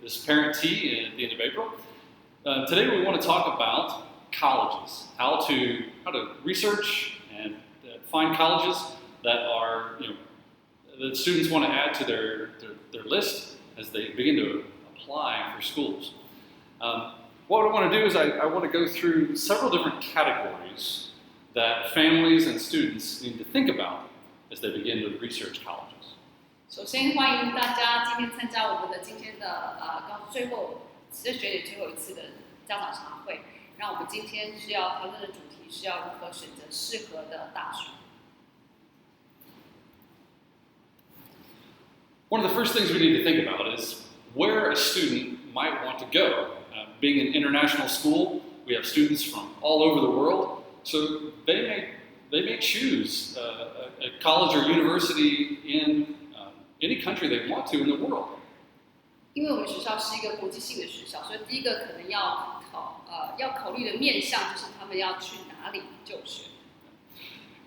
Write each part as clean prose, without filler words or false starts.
this parent tea at the end of April. Today we want to talk about colleges, how to research and find colleges that are, that students want to add to their list as they begin to apply for schools. What I want to do is I want to go through several different categories that families and students need to think about as they begin to research colleges. 首先欢迎大家今天参加我们的今天的学姐最后一次的家长茶会。那我们今天需要讨论的主题是要如何选择适合的大学。One of the first things we need to think about is where a student might want to go. Being an international school, we have students from all over the world, so they may choose a college or university in any country they want to in the world. 因为我们学校是一个国际性的学校，所以第一个可能要考虑的面向就是他们要去哪里就学。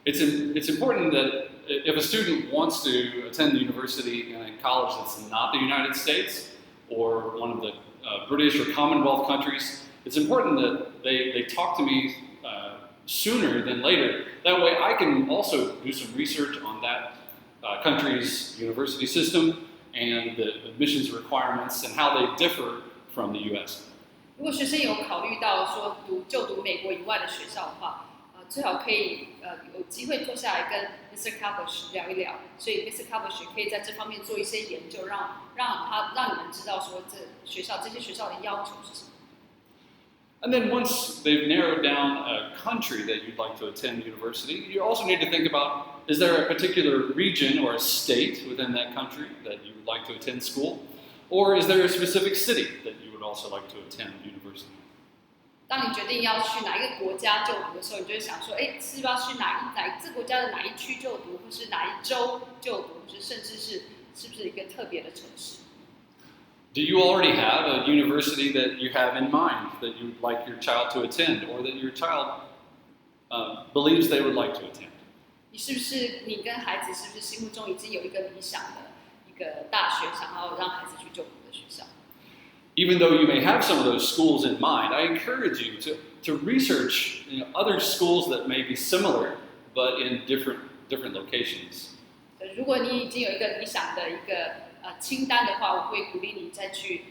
It's important that if a student wants to attend the university in a college that's not the United States or one of the British or Commonwealth countries, it's important that they talk to me sooner than later. That way I can also do some research on that country's university system and the admissions requirements and how they differ from the U.S. 如果学生有考虑到说就读美国以外的学校的话，最好可以有机会坐下来跟 Mr. Kabush 聊一聊，所以 Mr. Kabush 可以在这方面做一些研究，让你们知道说这些学校的要求是什么。And then once they've narrowed down a country that you'd like to attend university, you also need to think about, is there a particular region or a state within that country that you would like to attend school? Or is there a specific city that you would also like to attend university? 当你决定要去哪一个国家就读的时候，你就会想说，是不是要去这国家的哪一区就读，或是哪一州就读，或是甚至是不是一个特别的城市？ Do you already have a university that you have in mind that you would like your child to attend, or that your child believes they would like to attend? 你跟孩子是不是心目中已经有一个理想的一个大学，想要让孩子去就读的学校？ Even though you may have some of those schools in mind, I encourage you to research other schools that may be similar, but in different locations. 如果你已经有一个理想的一个清单的话，我会鼓励你再去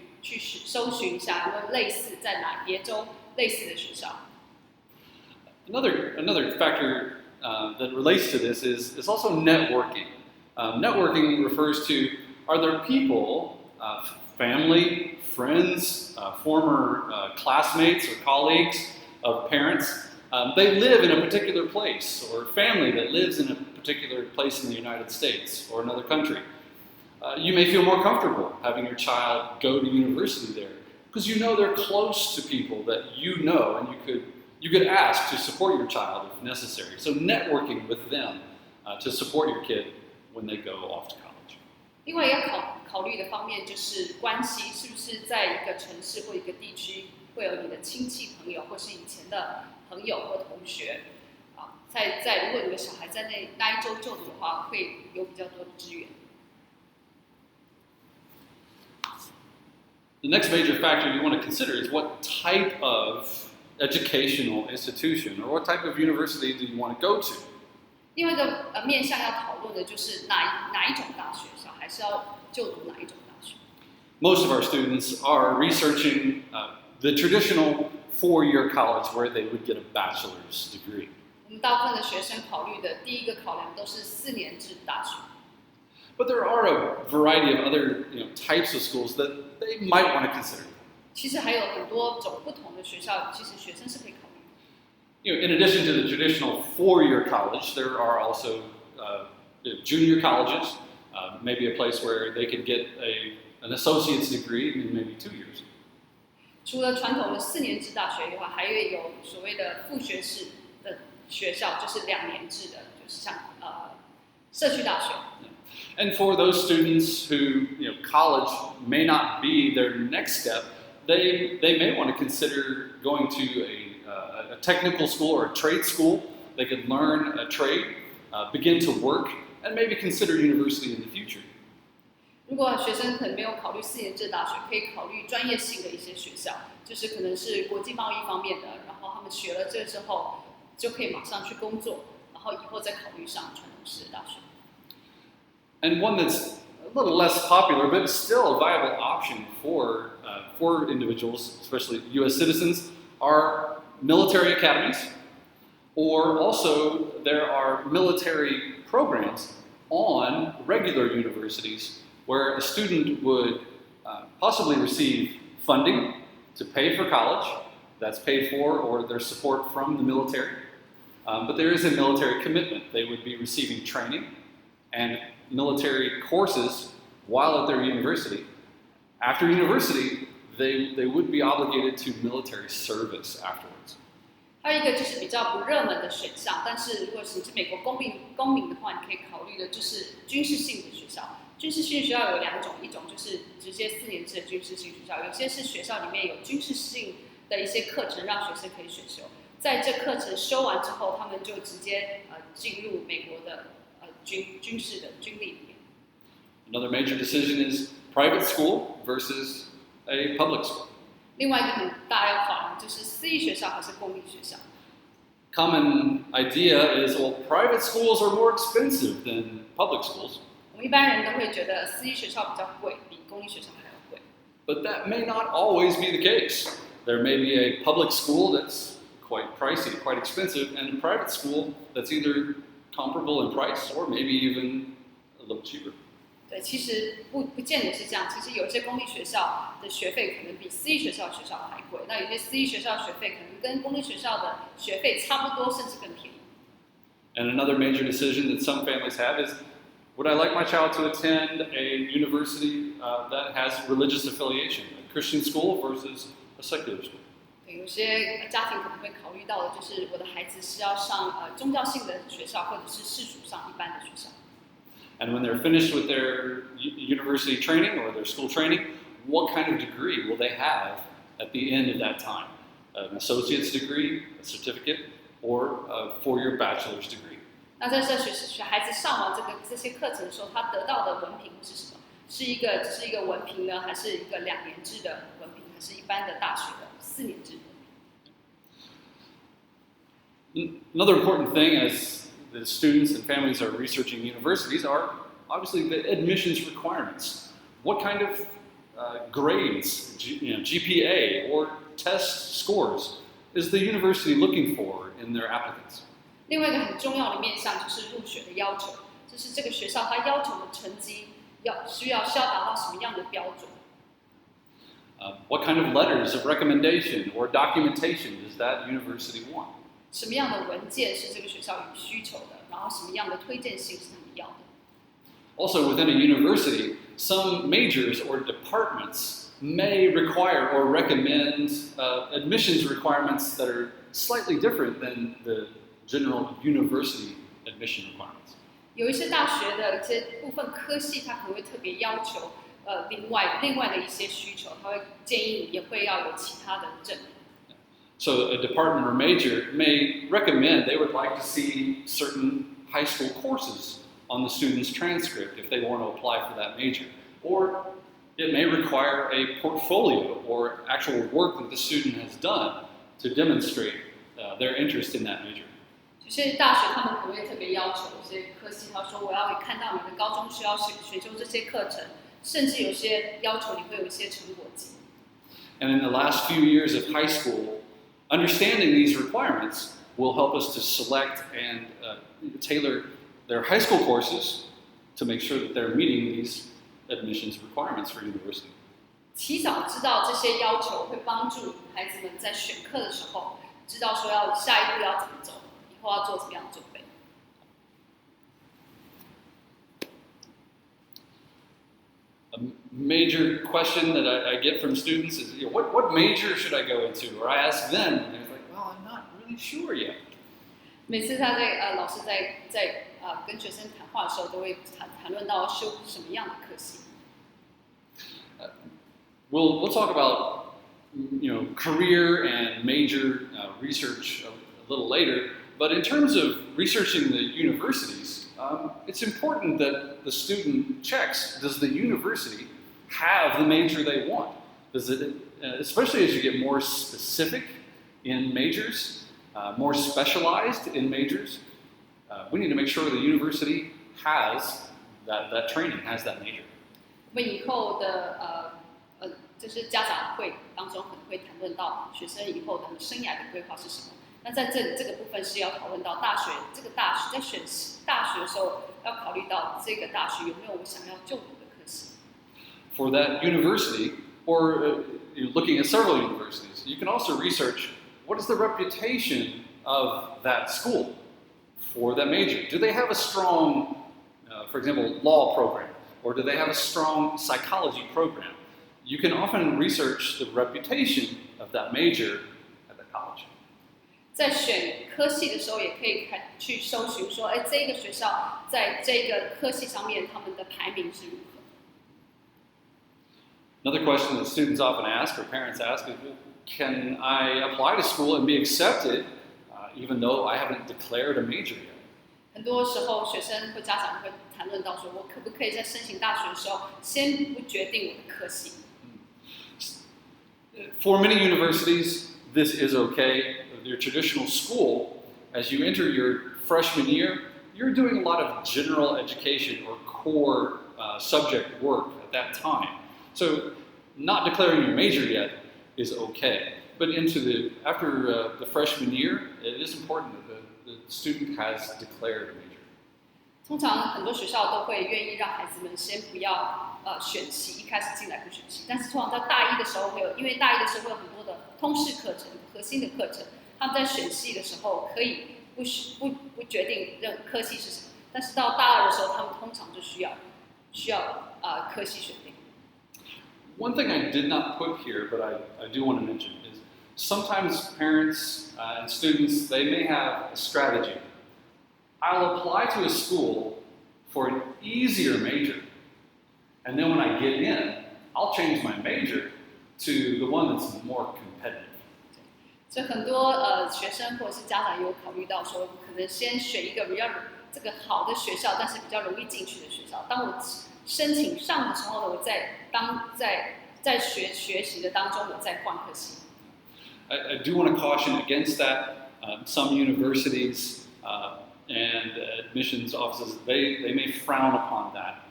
搜寻一下，有没有类似在哪别州类似的学校。Another factor that relates to this is also networking. Networking refers to, are there people, family, friends, former classmates or colleagues of parents, they live in a particular place, or family that lives in a particular place in the United States or another country. You may feel more comfortable having your child go to university there because you know they're close to people that you know, and you could ask to support your child if necessary. So networking with them to support your kid when they go off to college. 另外要考虑的方面就是关系，是不是在一个城市或一个地区会有你的亲戚朋友，或是以前的朋友或同学如果你的小孩在那一州就读的话，会有比较多的资源。 The next major factor you want to consider is what type of educational institution or what type of university do you want to go to? 另外一个面向要讨论的就是哪一种大学，小孩是要就读哪一种大学。 Most of our students are researching the traditional four-year college where they would get a bachelor's degree. 我们大部分的学生考虑的第一个考量都是4年制大学。 But there are a variety of other types of schools that they might want to consider. 其实还有很多种不同的学校，其实学生是可以考虑的。 In addition to the traditional four-year college, there are also junior colleges, maybe a place where they could get an associate's degree in maybe 2 years. 除了传统的4年制大学以外，还有所谓的副学士的学校，就是2年制的，就是像社区大学。 And for those students who, college may not be their next step, they may want to consider going to a technical school or a trade school. They could learn a trade, begin to work, and maybe consider university in the future. 如果学生可能没有考虑4年制大学，可以考虑专业性的一些学校，就是可能是国际贸易方面的，然后他们学了这之后就可以马上去工作，然后以后再考虑上传统式的大学。And one that's a little less popular, but still a viable option for individuals, especially U.S. citizens, are military academies, or also there are military programs on regular universities where a student would possibly receive funding to pay for college, that's paid for, or their support from the military. But there is a military commitment. They would be receiving training and military courses while at their university. After university, they would be obligated to military service afterwards. 还有一个就是比较不热门的选项，但是如果是你是美国公民的话，你可以考虑的就是军事性的学校。军事性学校有2种，一种就是直接4年制的军事性学校，有些是学校里面有军事性的一些课程，让学生可以选修。在这课程修完之后，他们就直接进入美国的军事的军力里面。Another major decision is private school versus a public school. 另外一个很大要考量就是私立学校还是公立学校。Common idea is, well, private schools are more expensive than public schools. 我们一般人都会觉得私立学校比较贵，比公立学校还要贵。But that may not always be the case. There may be a public school that's quite pricey, quite expensive, and a private school that's either comparable in price or maybe even a little cheaper. 对，其实不见得是这样。其实有些公立学校的学费可能比私立学校的学校还贵，那有些私立学校的学费可能跟公立学校的学费差不多，甚至更便宜。And another major decision that some families have is, would I like my child to attend a university that has religious affiliation, a Christian school versus a secular school? 对，有些家庭可能会考虑到的就是我的孩子是要上宗教性的学校，或者是世俗上一般的学校。And when they're finished with their university training or their school training, what kind of degree will they have at the end of that time? An associate's degree, a certificate, or a 4-year bachelor's degree? 那在学孩子上完这些课程的时候，他得到的文凭是什么？只是一个文凭呢，还是一个2年制的文凭，还是一般的大学的4年制的文凭？ Another important thing as the students and families are researching universities are obviously the admissions requirements. What kind of grades, GPA or test scores is the university looking for in their applicants? 另外一个很重要的面向就是入学的要求，就是这个学校它要求的成绩需要达到什么样的标准？ What kind of letters of recommendation or documentation does that university want? 什么样的文件是这个学校有需求的？然后什么样的推荐信是他们要的？ Also, within a university, some majors or departments may require or recommend admissions requirements that are slightly different than the general university admission requirements. 有一些大学的一些部分科系，它可能会特别要求另外的一些需求，它会建议你也会要有其他的证明。 So a department or major may recommend they would like to see certain high school courses on the student's transcript if they want to apply for that major. Or it may require a portfolio or actual work that the student has done to demonstrate their interest in that major. 有些大学他们可能会特别要求有些科系，他说我要看到你的高中需要选修这些课程，甚至有些要求你会有一些成果集。 And in the last few years of high school, understanding these requirements will help us to select and tailor their high school courses to make sure that they're meeting these admissions requirements for university. 提早知道这些要求，会帮助孩子们在选课的时候，知道说下一步要怎么走，以后要做怎么样的准备。 A major question that I get from students is, what major should I go into? Or I ask them, and they're like, well, I'm not really sure yet. 每次老师在跟学生谈话的时候，都会谈论到修什么样的课系。We'll talk about career and major research a little later, but in terms of researching the universities, it's important that the student checks, does the university have the major they want? Does it, especially as you get more specific in majors, more specialized in majors, we need to make sure the university has that training, has that major. 我们以后的就是家长会当中可能会谈论到学生以后的生涯的规划是什么。那在这里这个部分是要讨论到大学在选大学的时候要考虑到这个大学有没有我想要就读的科系。For that university, or you're looking at several universities, you can also research what is the reputation of that school for that major. Do they have a strong, for example, law program, or do they have a strong psychology program? You can often research the reputation of that major at the college. 在选科系的时候，也可以去搜寻说，哎，这个学校在这个科系上面他们的排名是如何。Another question that students often ask or parents ask is, can I apply to school and be accepted even though I haven't declared a major yet? 很多时候，学生或家长会谈论到说，我可不可以在申请大学的时候，先不决定我的科系。For many universities, this is okay. Your traditional school, as you enter your freshman year, you're doing a lot of general education or core subject work at that time. So, not declaring your major yet is okay. But after the freshman year, it is important that the student has declared a major. 通常很多学校都会愿意让孩子们先不要选系，一开始进来不选系。但是通常在大一的时候会有，因为大一的时候会有很多的通识课程、核心的课程，他们在选系的时候可以不决定科系是什么。但是到大二的时候，他们通常就需要科系选定。One thing I did not put here, but I do want to mention is sometimes parents and students, they may have a strategy. I'll apply to a school for an easier major, and then when I get in, I'll change my major to the one that's more competitive. 所以很多学生或者是家长有考虑到说，可能先选一个比较这个好的学校，但是比较容易进去的学校。当我申请上的时候呢，我在学习的当中，我再换科系。I do want to caution against that. Some universities and admissions offices, they may frown upon that.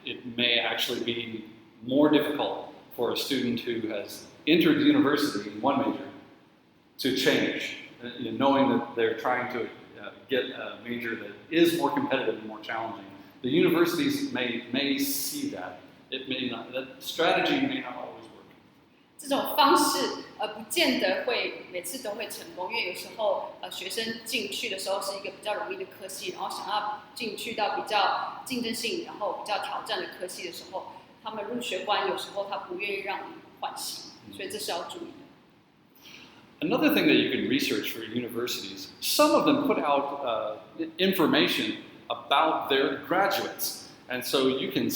It may actually be more difficult for a student who has entered the university in one major to change, knowing that they're trying to get a major that is more competitive and more challenging. The universities may see that. It may not. That strategy may not always work. 这种方式不见得会每次都会成功，因为有时候学生进去的时候是一个比较容易的科系，然后想要进去到比较竞争性，然后比较挑战的科系的时候，他们入学官有时候他不愿意让你换系，所以这是要注意的。Another thing that you can research for universities, some of them put out information about their graduates, and so you can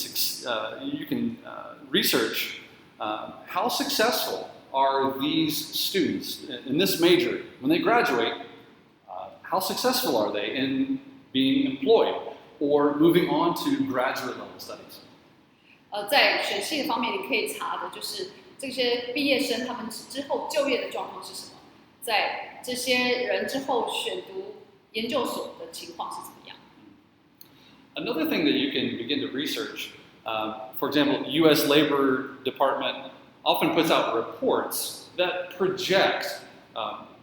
research how successful are these students in this major when they graduate. How successful are they in being employed or moving on to graduate level studies? 在选系的方面，你可以查的就是这些毕业生他们之后就业的状况是什么，在这些人之后选读研究所的情况是怎么样。Another thing that you can begin to research, for example, the U.S. Labor Department often puts out reports that project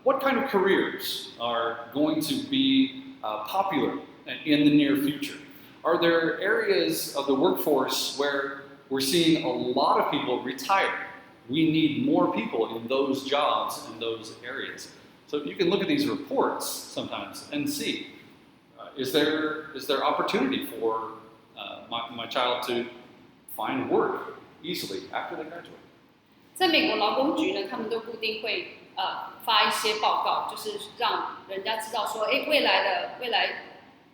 what kind of careers are going to be popular in the near future. Are there areas of the workforce where we're seeing a lot of people retire? We need more people in those jobs in those areas. So you can look at these reports sometimes and see, is there opportunity for my child to find work easily after they graduate? 在美国劳工局呢，他们都固定会发一些报告，就是让人家知道说，哎，未来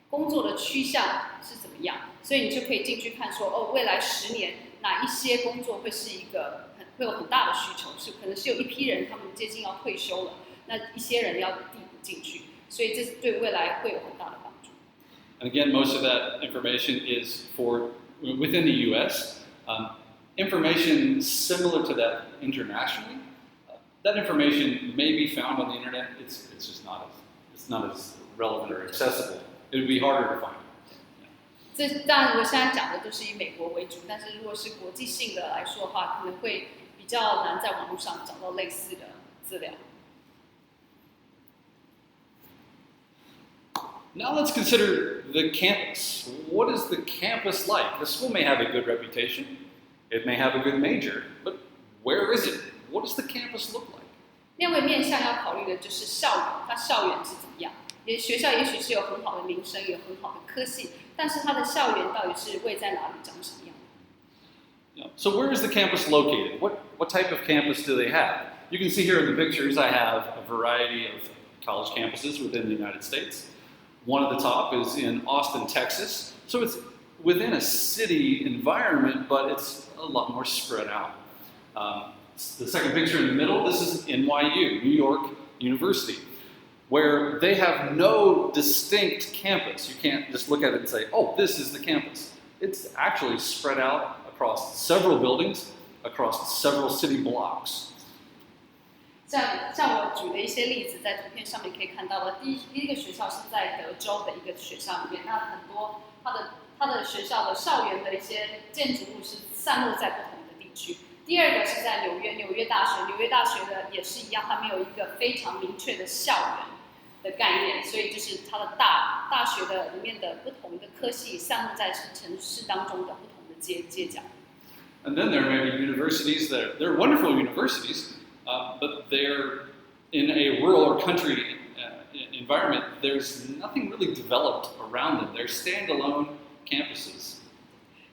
工作的趋向是怎么样，所以你就可以进去看说，哦，未来10年哪一些工作会是一个会有很大的需求，可能是有一批人他们接近要退休了，那一些人要递补进去，所以这是对未来会有很大的帮助。And again, most of that information is for within the U.S. Information similar to that internationally, that information may be found on the internet. It's just not as relevant or accessible. It would be harder to find. 这当然，我现在讲的都是以美国为主，但是如果是国际性的来说的话，可能会比较难在网络上找到类似的资料。Now let's consider the campus. What is the campus like? The school may have a good reputation. It may have a good major, but where is it? What does the campus look like? 另外一个面向要考虑的就是校园，它校园是怎么样？学校也许是有很好的名声，有很好的科系，但是它的校园到底是位在哪里，长什么样？ So where is the campus located? What type of campus do they have? You can see here in the pictures I have a variety of college campuses within the United States. One at the top is in Austin, Texas. So it's within a city environment, but it's a lot more spread out. The second picture in the middle, this is NYU, New York University, where they have no distinct campus. You can't just look at it and say, oh, this is the campus. It's actually spread out across several buildings, across several city blocks. 像我举的一些例子，在图片上面可以看到的，第一个学校是在德州的一个学校里面，那很多它的学校的校园的一些建筑物是散落在不同的地区。第二个是在纽约大学，纽约大学的也是一样，它没有一个非常明确的校园的概念，所以就是它的大学的里面的不同的科系散落在城市当中的不同的街角。And then there may be universities they're wonderful universities, but they're in a rural or country environment. There's nothing really developed around them. They're standalone campuses.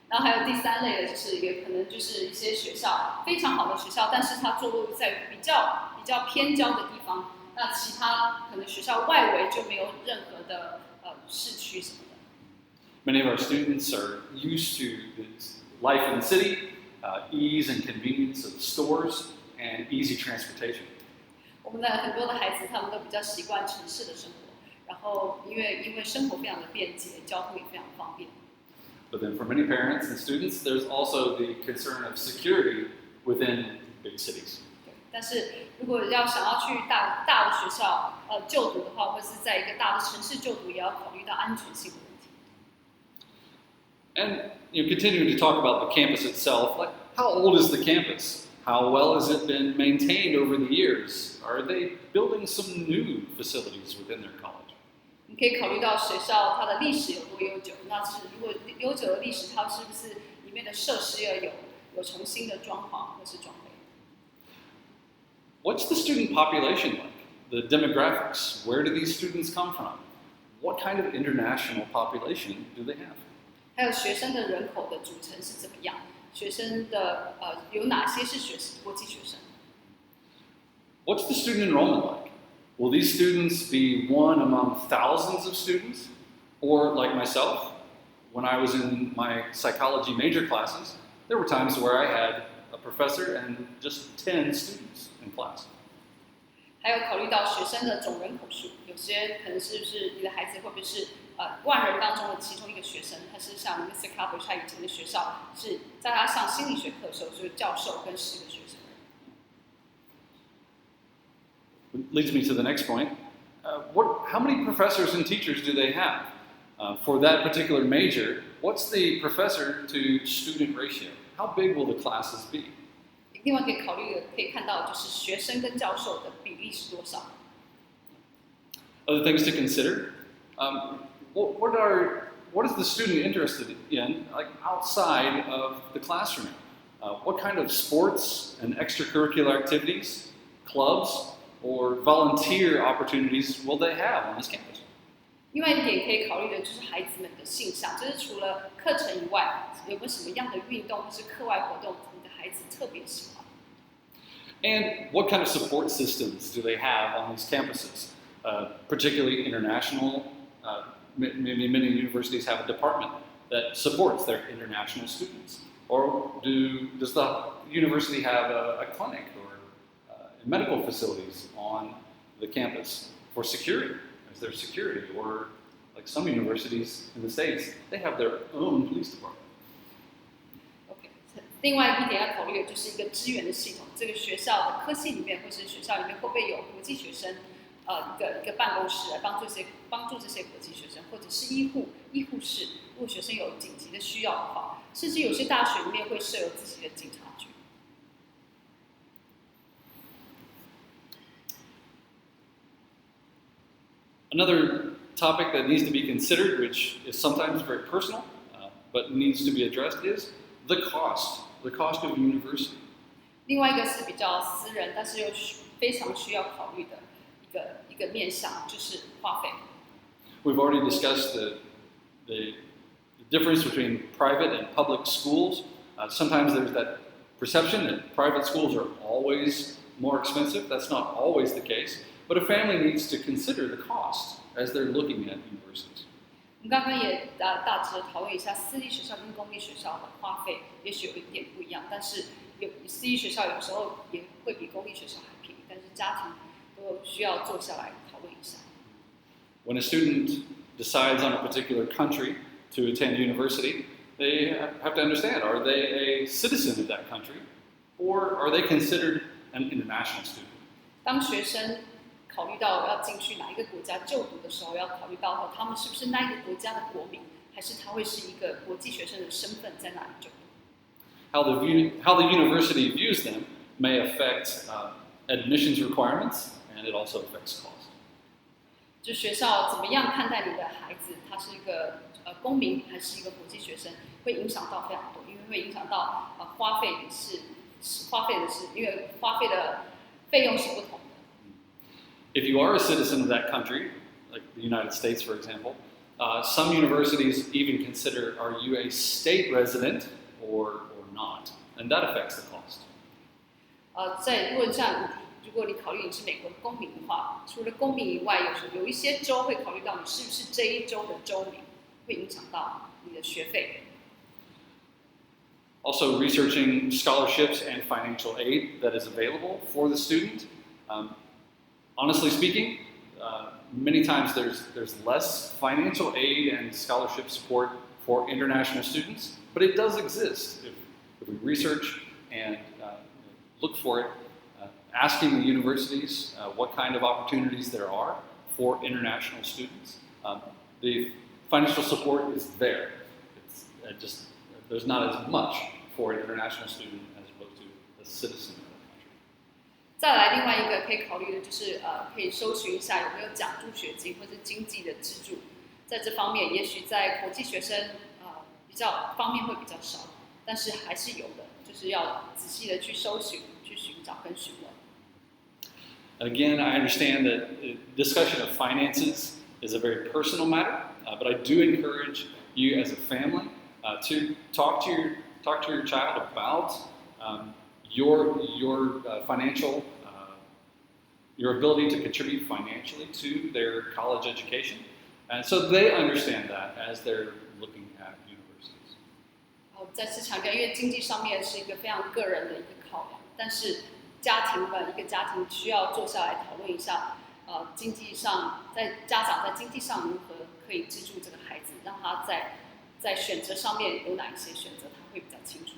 然后还有第三类的，就是也可能就是一些学校非常好的学校，但是它坐落在比较偏郊的地方。那其他可能学校外围就没有任何的市区什么的。Many of our students are used to life in the city, ease and convenience of stores, and easy transportation. 我们的很多的孩子，他们都比较习惯城市的生活，然后因为生活非常的便捷，交通也非常方便。But then for many parents and students, there's also the concern of security within big cities. 对，但是如果想要去大的学校就读的话，或是在一个大的城市就读，也要考虑到安全性的问题。And continuing to talk about the campus itself, like how old is the campus? How well has it been maintained over the years? Are they building some new facilities within their college? 你可以考虑到学校它的历史有多悠久，那是如果悠久的历史，它是不是里面的设施要有重新的装潢或是装备？ What's the student population like? The demographics, where do these students come from? What kind of international population do they have? 还有学生的人口的组成是怎么样？学生的有哪些是国际学生？ What's the student enrollment like? Will these students be one among thousands of students? Or like myself, when I was in my psychology major classes, there were times where I had a professor and just 10 students in class. 还有考虑到学生的总人口数，有些可能是不是你的孩子会不会是万人当中的其中一个学生？他是像 Mr. Carver 他以前的学校是在他上心理学课的时候，就是教授跟10个学生。Leads me to the next point. How many professors and teachers do they have? For that particular major, what's the professor to student ratio? How big will the classes be? 另外可以考虑的，可以看到就是学生跟教授的比例是多少。Other things to consider. What is the student interested in, like outside of the classroom? What kind of sports and extracurricular activities, clubs, or volunteer opportunities will they have on this campus? 另外一点可以考虑的就是孩子们的性向，就是除了课程以外，有没有什么样的运动或是课外活动，你的孩子特别喜欢？ And what kind of support systems do they have on these campuses? Particularly international. Many universities have a department that supports their international students. Or does the university have a clinic or medical facilities on the campus for security? Is there security or Like some universities in the States, they have their own police department. OK，另外一点要考虑的就是一个资源的系统，这个学校的科系里面或是学校里面会不会有国际学生，一个办公室来帮助这些国际学生，或者是医护室，如果学生有紧急的需要的话，甚至有些大学里面会设有自己的警察局。Another topic that needs to be considered, which is sometimes very personal, but needs to be addressed, is the cost of university. 另外一个是比较私人，但是又非常需要考虑的一个面向，就是花费。We've already discussed the difference between private and public schools. Sometimes there's that perception that private schools are always more expensive. That's not always the case. But a family needs to consider the cost as they're looking at universities. 我们刚刚也大致讨论一下私立学校跟公立学校的花费，也许有一点不一样，但是私立学校有时候也会比公立学校还便宜，但是家庭都需要坐下来讨论一下。When a student decides on a particular country to attend university, they have to understand, are they a citizen of that country, or are they considered an international student? 当学生考虑到要进去哪一个国家就读的时候，要考虑到他们是不是那一个国家的国民，还是他会是一个国际学生的身份在那里就读。How the university views them may affect admissions requirements, and it also affects cost. 就学校怎么样看待你的孩子，他是一个公民还是一个国际学生，会影响到非常多，因为会影响到花费的是，因为花费的费用是不同的。If you are a citizen of that country, like the United States, for example, some universities even consider, are you a state resident or not? And that affects the cost. 如果你考虑你是美国的公民的话，除了公民以外，有一些州会考虑到你是不是这一州的州民，会影响到你的学费。Also, researching scholarships and financial aid that is available for the student. Honestly speaking, many times there's less financial aid and scholarship support for international students, but it does exist. If we research and look for it, asking the universities what kind of opportunities there are for international students, the financial support is there. It's there's not as much for an international student as opposed to a citizen. 再来，另外一个可以考虑的就是，可以搜寻一下有没有奖助学金或者经济的资助。在这方面，也许在国际学生比较方面会比较少，但是还是有的，就是要仔细的去搜寻、去寻找跟询问。Again, I understand that discussion of finances is a very personal matter, but I do encourage you as a family to talk to your child about your financial, your ability to contribute financially to their college education, and so they understand that as they're looking at universities. 再次强调，因为经济上面是一个非常个人的一个考量，但是一个家庭需要坐下来讨论一下，经济上，家长在经济上如何可以资助这个孩子，让他在选择上面有哪一些选择，他会比较清楚。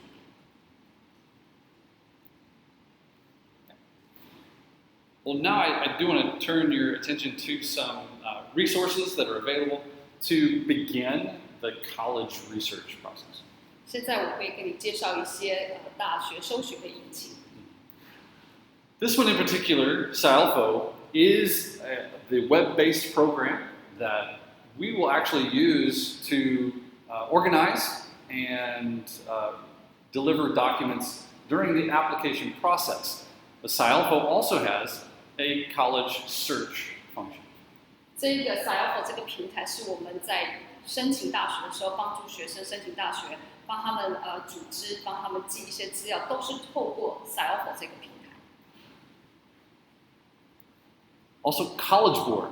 Well, now I do want to turn your attention to some resources that are available to begin the college research process. 现在我会给你介绍一些大学搜寻的引擎。This one in particular, SILFO, is the web-based program that we will actually use to organize and deliver documents during the application process. The SILFO also has a college search function. 这个 SILFO 这个平台是我们在申请大学的时候帮助学生申请大学，帮他们组织，帮他们寄一些资料，都是透过 SILFO 这个平台。Also, College Board,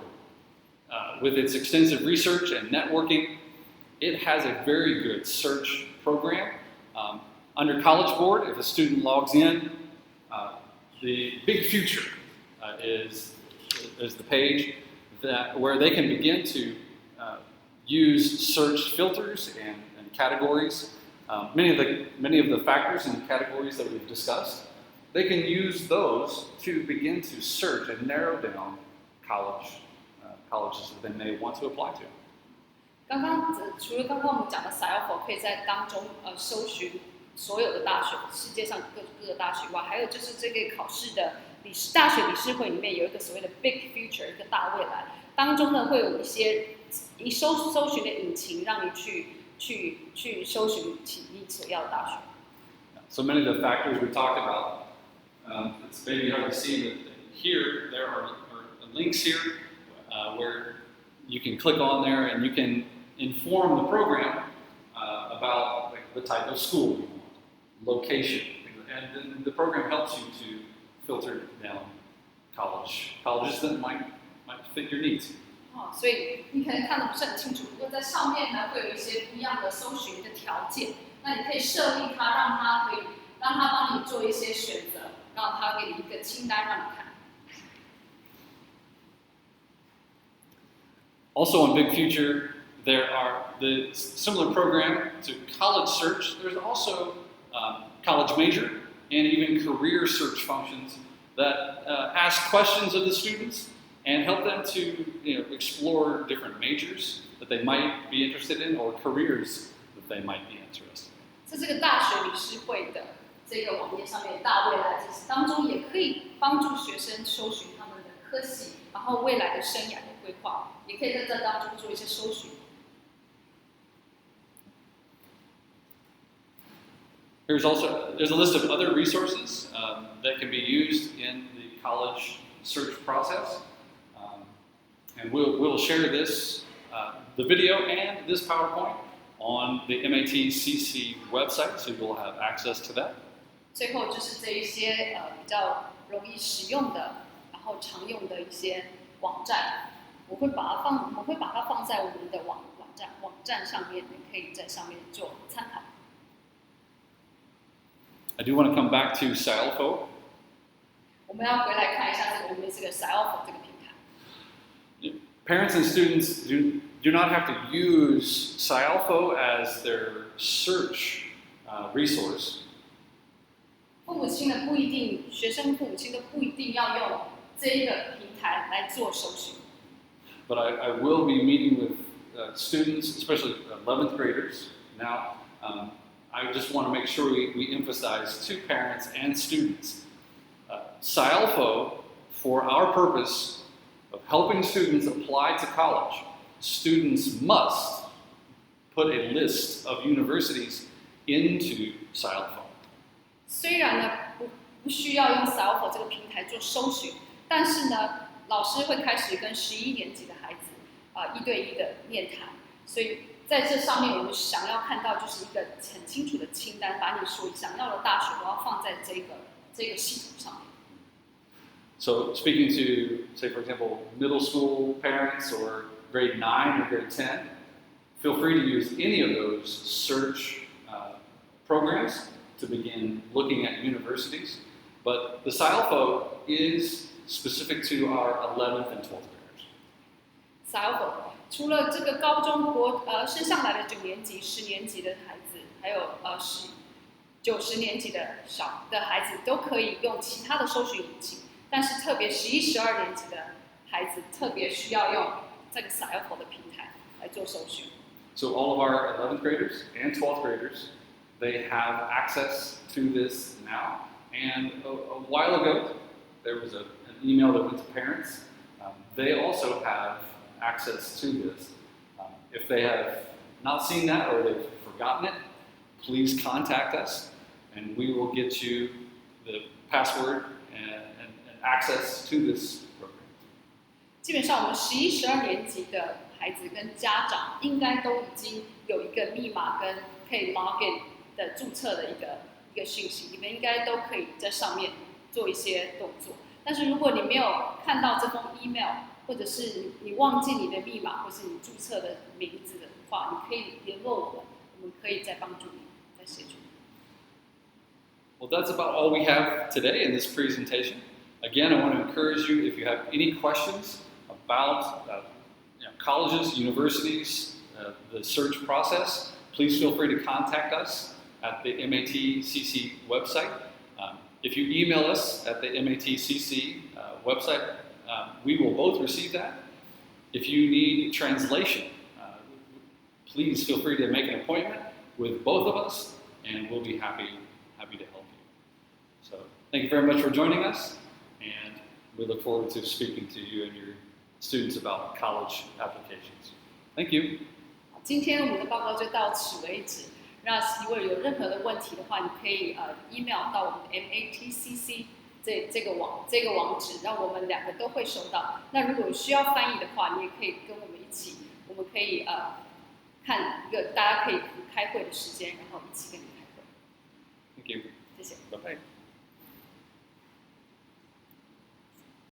with its extensive research and networking, it has a very good search program. Under College Board, if a student logs in, the big future is the page where they can begin to use search filters and categories. Many of the factors and categories that we've discussed, they can use those to begin to search and narrow down colleges that they may want to apply to. 除了刚刚我们讲的 SciAlpha 可以在当中搜寻所有的大学，世界上各个大学以外，还有就是这个考试的大学理事会里面有一个所谓的 Big Future 一个大未来，当中呢会有一些搜寻的引擎，让你去搜寻起你所要的大学。So many of the factors we talked about, it's maybe hard to see, but here there are links here where you can click on there and you can inform the program about the type of school you want, location, and then the program helps you to filter down colleges that might fit your needs. 所以你可能看得不是很清楚，不过在上面呢会有一些不一样的搜寻的条件，那你可以设立它，让它帮你做一些选择，让它给你一个清单让你看。Also on Big Future, there are the similar program to college search. There's also college major and even career search functions that ask questions of the students and help them to explore different majors that they might be interested in or careers that they might be interested in. 在这个大学理事会的这个网页上面，大未来知识当中也可以帮助学生搜寻他们的科系，然后未来的生涯的规划，也可以在这当中做一些搜寻。There's a list of other resources that can be used in the college search process. And we'll share this, the video and this PowerPoint on the MATCC website, so you'll have access to that. 最后就是这一些比较容易使用的，然后常用的一些网站，我们会把它放在我们的网站上面，你可以在上面做参考。I do want to come back to SciAlpha. 我们要回来看一下我们这个 SciAlpha 这个平台。Parents and students do not have to use SciAlpha as their search resource. 父母亲的不一定，学生父母亲都不一定要用这一个平台来做搜寻。But I will be meeting with students, especially 11th graders. Now, I just want to make sure we emphasize to parents and students, SciAlpha, for our purpose of helping students apply to college, students must put a list of universities into SciAlpha. 虽然呢不需要用 SciAlpha 这个平台做搜寻，但是呢，老师会开始跟11年级的孩子1对1的面谈，所以在这上面我们想要看到就是一个很清楚的清单，把你所想要的大学都要放在这个系统上面。So speaking to, say for example, middle school parents or grade 9 or grade 10, feel free to use any of those search programs to begin looking at universities. But the SciAlpha is specific to our 11th and 12th graders. SciAlpha 除了这个高中升上来的9年级、10年级的孩子，还有90年级的孩子都可以用其他的搜寻引擎，但是特别11、12年级的孩子特别需要用这个 SciAlpha 的平台来做搜寻。So all of our 11th graders and 12th graders, they have access to this now. And a while ago, there was an email that went to parents. They also have access to this. If they have not seen that or they've forgotten it, please contact us and we will get you the password and access to this program. 基本上我们11、12年级的孩子跟家长应该都已经有一个密码跟可以 login 的注册的一个讯息，你们应该都可以在上面做一些动作。但是如果你没有看到这封 email， 或者是你忘记你的密码，或是你注册的名字的话，你可以联络我们，我们可以再帮助你，再协助你。Well, that's about all we have today in this presentation. Again, I want to encourage you, if you have any questions about colleges, universities, the search process, please feel free to contact us at the MATCC website. If you email us at the MATCC website, we will both receive that. If you need translation, please feel free to make an appointment with both of us, and we'll be happy to help you. So thank you very much for joining us, and we look forward to speaking to you and your students about college applications. Thank you. 今天我们的报告就到此为止。那如果有任何的问题的话，你可以email 到我们的 MATCC 这个网址，让我们两个都会收到。那如果需要翻译的话，你也可以跟我们一起，我们可以看一个大家可以开会的时间，然后一起跟你开会。Thank you. 谢谢。Bye bye.